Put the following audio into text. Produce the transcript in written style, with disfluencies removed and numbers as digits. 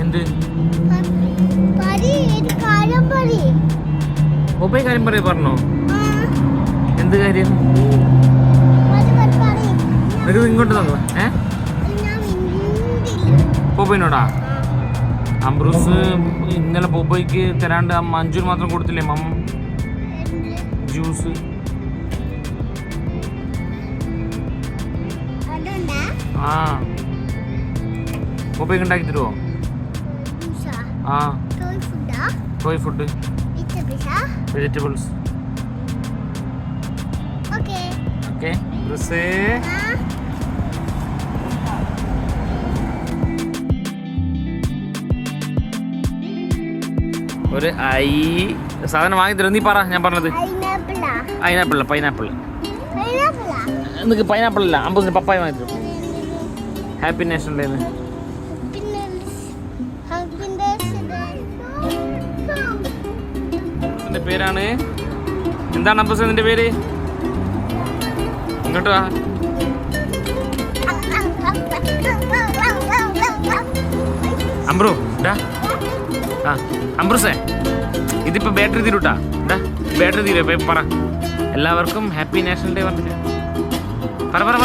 എന്ത് ബൊബൈ കാര്യം പറഞ്ഞോ? എന്ത് കാര്യം? നിനക്ക് ഇങ്ങോട്ട് നോക്കാം. ബൊബൈനോടാ? അംബ്രൂസ് ഇന്നലെ ബൊബൈക്ക് തരാണ്ട് മഞ്ജുന് മാത്രം കൊടുത്തില്ലേ മമ്മ ജ്യൂസ്? ആ ബൊബൈക്ക് ഉണ്ടാക്കി തരുമോ? ആ ടോയ് ഫുഡ്, വെജിറ്റബിൾസ്. ഓക്കെ ഒരു സാധനം വാങ്ങി തരും. നീ പറ, ഞാൻ പറഞ്ഞത്. പൈനാപ്പിൾ. എനിക്ക് പൈനാപ്പിൾ അല്ല, അമ്പൂസിന് പപ്പായ വാങ്ങി തരും. ഹാപ്പി നാഷണൽ ഡേന്ന്. നിന്റെ പേരാണ് എന്താണ് അമ്പൂസ്? നിന്റെ പേര് ഇങ്ങോട്ട് വാ. അംബ്രു അംബ്രൂസേ, ഇതിപ്പോ ബാറ്ററി തീരൂട്ടാ. ബാറ്ററി തീരെ പറ. എല്ലാവർക്കും ഹാപ്പി നാഷണൽ ഡേ പറഞ്ഞിട്ട് പറ.